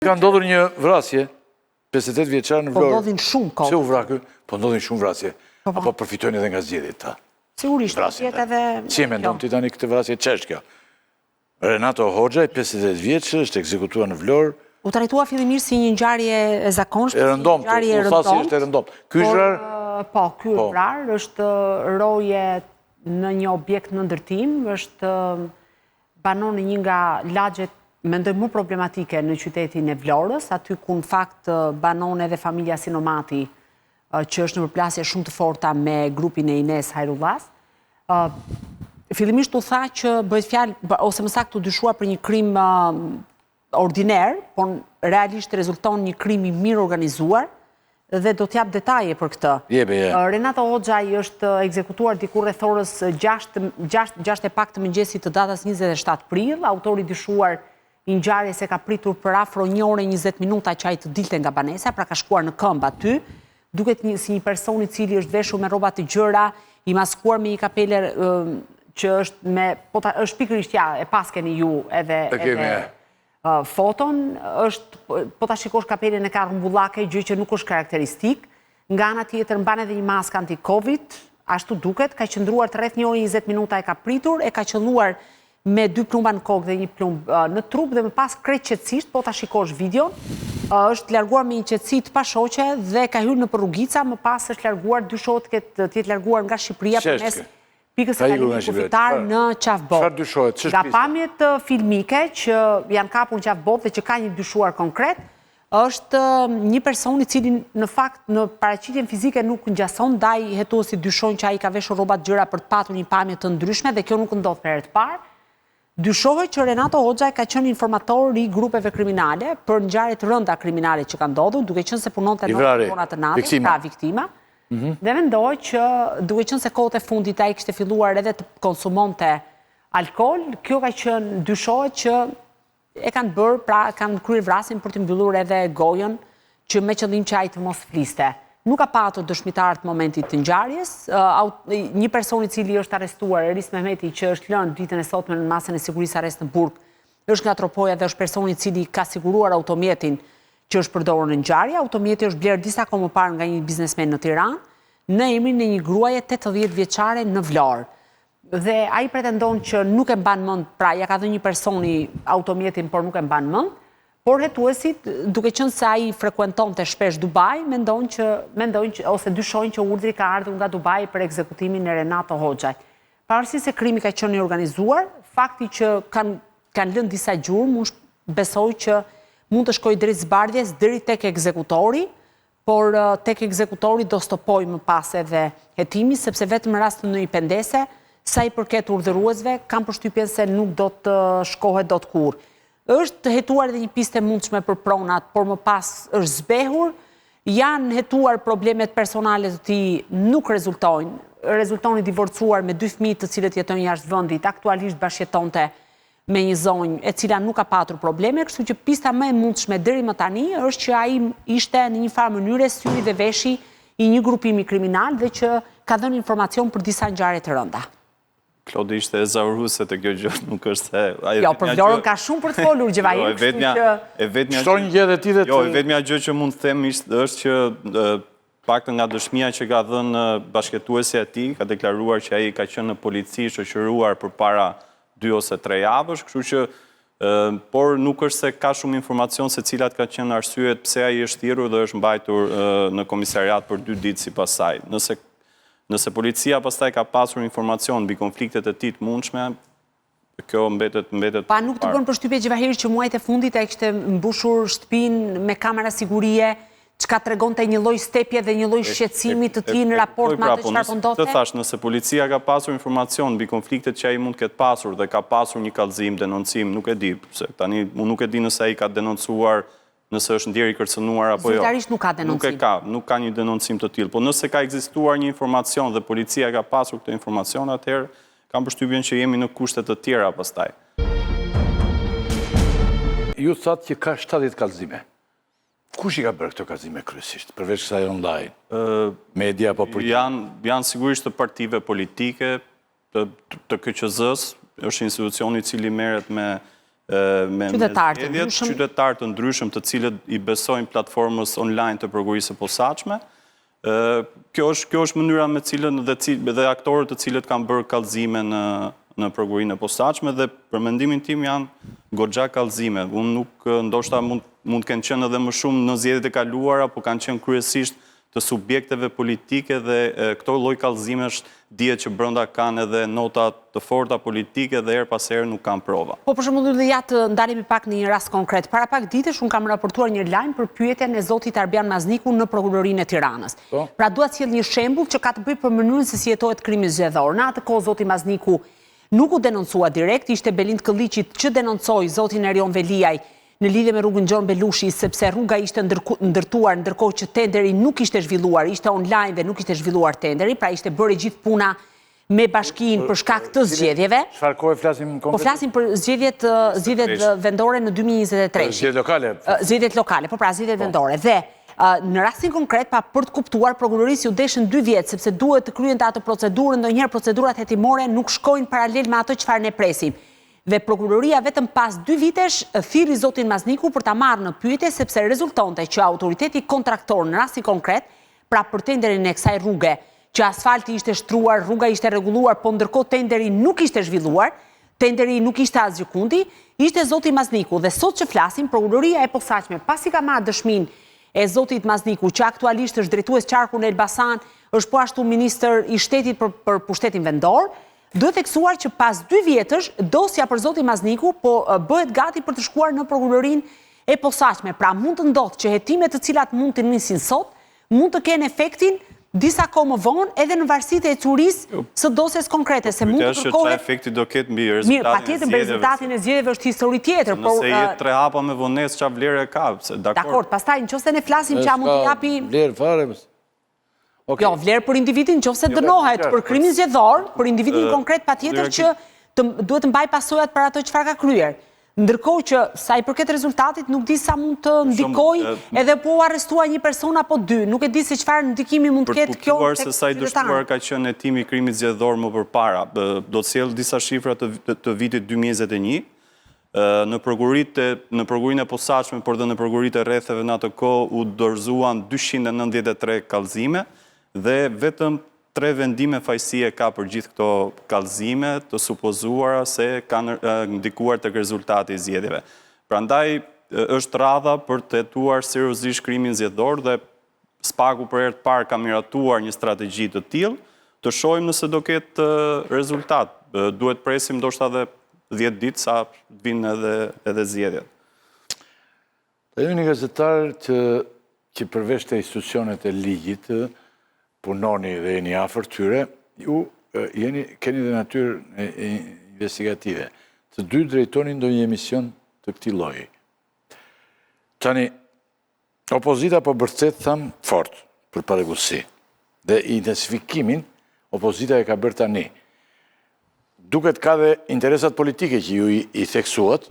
Ka ndodhur një vrasje, 58 vjeçar në Vlorë. Po ndodhin shumë kohë. Pse u vra ky? Po ndodhin shumë vrasje. Apo përfitojnë edhe nga zgjedhjet ta. Sigurisht, jetë edhe... Si e mendon ti tani këtë vrasje ç'është kjo? Renato Hoxha, 58 vjeç, është ekzekutuar në Vlorë. U trajtua fillimisht si një ngjarje e zakonshme, E rëndomt, u tha si është e rëndomt. Ky është rar? Po, ky është rar, është roje në një objekt në ndërtim, është banon në një nga lagjet mendoj më problematike në qytetin e Vlorës, aty ku në fakt banon edhe familja Sinomati, që është në përplasje shumë të forta me grupin e Ines Hajrullas. Fillimisht u tha që bëhet fjalë, ose më saktë u dyshua për një krim ordiner, por realisht rezulton një krim i mirë organizuar, dhe do t'jap detaje për këtë. Renato Hoxha është ekzekutuar diku rreth orës 6 e pak të mëngjesit të datës 27 prill, autori dyshuar i ngjarjes se ka pritur për afro 1 orë e 20 minuta që ai të dilte nga banesa, pra ka shkuar në këmbë aty, duket si një person i cili është veshur me rroba të gjëra, i maskuar me një kapele që është me, është pikërisht e paskeni ju edhe foton, po ta shikosh kapelen e ka rrumbullake, gjë që nuk është karakteristik, nga ana tjetër mban edhe një maskë anti-Covid, ashtu duket, ka qëndruar të rreth 1 orë 20 minuta e ka pritur, e ka qelluar me 2 plumba në kokë dhe 1 plumb në trup dhe më pas krejt qetësisht, po ta shikosh videon, është larguar me një qetësi të pashoqe dhe ka hyrë në rrugica, më pas është larguar, dyshohet të jetë larguar nga Shqipëria përmes pikës së kalimit kufitar në Qafbot. Nga pamjet filmike që janë kapur në Qafbot dhe që ka një dyshuar konkret, është një person i cili në fakt në paraqitjen fizike nuk ngjason, ndaj hetuesi dyshojnë që ai ka veshur rroba të gjëra për të patur një pamje të ndryshme dhe kjo nuk ndodh për herë të parë. Dyshohet që Renato Hoxha ka qenë informator i grupeve kriminale për ngjarje të rënda kriminale që kanë ndodhur, duke qenë se punonte në zonat të natës, pra viktima. Dhe mendoj që duke qenë se kohët e fundit ai kishte filluar edhe të konsumonte alkool, kjo ka qenë dyshohet që e kanë bërë, pra kanë kryer vrasjen për të mbyllur edhe gojën, që me qëllim që ai të mos fliste. Nuk ka patur dëshmitar të momentit të ngjarjes. Një person i cili është arrestuar, Eris Mehmeti, që është lënë ditën e sotme në masën e sigurisë arrest në Burg, është nga Tropoja dhe është personi i cili ka siguruar automjetin që është përdorur në ngjarje. Automjeti është bler disa kohë më parë nga një biznesmen në Tiranë, në emrin e një gruaje 80 vjeçare në Vlorë. Dhe ai pretendon që nuk e mban mend, pra ja ka dhënë një personi automjetin, por nuk e mban mend. Por hetuesit, duke qenë se ai frekuentonte shpesh Dubai, mendojnë ose dyshojnë që urdhri ka ardhur nga Dubai për ekzekutimin e Renato Hoxhaj. Pavarësisht se krimi ka qenë i organizuar, fakti që kanë lënë disa gjurmë, unë besoj që mund të shkojë drejt zbardhjes deri tek ekzekutori, por tek ekzekutori do stopoj më pas edhe hetimi, sepse vetëm në rast të një pendese, sa i përket urdhëruesve, kam përshtypjen se nuk do të shkohet dot kurrë. Është hetuar edhe një pistë e mundshme për pronat, por më pas është zbehur. Janë hetuar problemet personale të tij, nuk rezultojnë. Rezulton i divorcuar me 2 fëmijë të cilët jetojnë jashtë vendit, aktualisht bashkëjetonte me një zonjë e cila nuk ka patur probleme, kështu që pista më e mundshme deri më tani është që ai ishte në një farë mënyre syri dhe veshi i një grupimi kriminal dhe që ka dhënë informacion për disa ngjarje të rënda. Klodi ishte e zauruse të kjo gjë, nuk është se... Jo, për Vlorën ka shumë për të folur, Gjevahir, vetmja gjë që mund të them është që paktën nga dëshmia që ka dhënë bashkëtuesja e tij, ka deklaruar që ai ka qenë në polici shoqëruar përpara 2 ose 3 javësh, kështu që por nuk është se ka shumë informacion se cilat ka qenë arsyet pse ai është thirrur dhe është mbajtur në komisariat për 2 ditë sipas saj. Nëse policia pastaj ka pasur informacion mbi konfliktet e tij të mundshme, kjo mbetet... Pa nuk të bën përshtypje Gjevahir që muajt e fundit ai kishte mbushur shtëpinë me kamera sigurie, çka tregonte një lloj stepje dhe një lloj shqetësimi të tij në raport me atë çfarë po ndodhte? Të thash, nëse policia ka pasur informacion mbi konfliktet që ai mund të ketë pasur dhe ka pasur një kallëzim, denoncim, nuk e di, pse tani unë nuk e di nëse ai ka denoncuar, nëse është ndjerë i kërcënuar apo jo. Zyrtarisht nuk ka denoncim. Nuk ka një denoncim të tillë, po nëse ka ekzistuar një informacion dhe policia ka pasur këtë informacion, atëherë kam përshtypjen që jemi në kushte të tjera pastaj. Ju thatë që ka 70 kallëzime. Kush i ka bërë këto kallëzime kryesisht, përveç kësaj online? Media apo politika? Janë sigurisht të partive politike, të KQZ-s, është institucioni i cili merret me me qytetarë të ndryshëm të cilët i besojnë platformës online të prokurisë së posaçme. Kjo është mënyra me cilën dhe aktorët të cilët kanë bërë kallëzime në prokurinë e posaçme dhe për mendimin tim janë goxha kallëzime. Unë nuk ndoshta mund të kenë qenë edhe më shumë në zgjedhjet e kaluara, por kanë qenë kryesisht të subjekteve politike dhe këto lloj kallëzimesh dihet që brenda kanë edhe nota të forta politike dhe her pas here nuk kanë prova. Po për shembull dhe ja të ndalemi pak në një rast konkret. Para pak ditësh unë kam raportuar një lajm për pyetjen e zotit Arbian Mazniku në prokurorinë e Tiranës. Pra dua të sjell një shembull që ka të bëjë për mënyrën se si jetohet krimi zgjedhor. Në atë kohë zoti Mazniku nuk u denoncua direkt, ishte Belind Këlliqit që denoncoi zotin Erion Veliaj në lidhje me rrugën Gjon Belushi, sepse rruga ishte ndërtuar ndërkohë që tenderi nuk ishte zhvilluar, ishte online dhe nuk ishte zhvilluar tenderi, pra ishte bërë gjithë puna me bashkinë për shkak të zgjedhjeve. Çfarë kohë flasim konkretisht? Po flasim për zgjedhjet vendore në 2023. Zgjedhjet lokale. Zgjedhjet lokale, po pra zgjedhjet vendore. Dhe në rastin konkret, pa për të kuptuar, prokurorisë ju deshën 2 vjet, sepse duhet të kryen atë procedurën, ndonjëherë procedurat hetimore nuk shkojnë paralel me ato çfarë ne presim. Dhe prokuroria vetëm pas 2 vitesh thirri zotin Mazniku për ta marrë në pyetje sepse rezultonte që autoriteti kontraktor në rastin konkret, pra për tenderin e kësaj rruge, që asfalti ishte shtruar, rruga ishte rregulluar, po ndërkohë tenderi nuk ishte zhvilluar, tenderi nuk ishte as gjikundi, ishte zoti Mazniku. Dhe sot që flasim, prokuroria e posaçme, pasi ka marrë dëshminë e zotit Mazniku, që aktualisht është drejtues qarku në Elbasan, është po ashtu ministër i shtetit për pushtetin vendor, duhet theksuar që pas 2 vjetësh, dosja për zotin Mazniku po bëhet gati për të shkuar në prokurorinë e posaçme. Pra mund të ndodhë që hetimet të cilat mund të nisin sot, mund të kenë efektin disa kohë më vonë edhe në varësitë e ecurisë së dosjes konkrete. Se mund të kërkohet... efekti do ketë mbi rezultatin e zgjedhjeve. Patjetër, mbi rezultatin e zgjedhjeve është histori tjetër. Nëse jetë 3 hapa me vonesë, çfarë vlerë ka? Dakor, pastaj nëse ne flasim që mund të japi... Vlerë fare. Jo, vlerë për individin nëse dënohet për krimin zgjedhor, për individin konkret patjetër që duhet të mbaj pasojat për ato çfarë ka kryer. Ndërkohë që sa i përket rezultatit nuk di sa mund të ndikojë edhe po arrestua një person apo 2, nuk e di se çfarë ndikimi mund të ketë kjo tek qytetarët. Se sa i dështuar ka qenë hetimi i krimit zgjedhor më përpara. Do të sjell disa shifra të vitit 2021. Në prokurinë e posaçme, por dhe në prokuritë e rrethave në atë kohë u dorëzuan 293 kallëzime dhe vetëm 3 vendime fajësie ka për gjithë këto kallëzime të supozuara se kanë ndikuar tek rezultati i zgjedhjeve. Prandaj është radha për të hetuar seriozisht krimin zgjedhor dhe SPAK-u për herë të parë ka miratuar një strategji të tillë, të shohim nëse do ketë rezultat. Duhet presim ndoshta edhe 10 ditë sa të vinë edhe zgjedhjet. Jemi një gazetar që përveç të institucionet e ligjit, punoni dhe jeni afër tyre, ju keni dhe natyrë investigative. Të 2 drejtoni ndonjë emision të këtij lloji. Tani, opozita po bërcet, tham, fort për paregullsi. Dhe intensifikimin, opozita e ka bërë tani. Duket ka dhe interesat politike që ju i theksuat,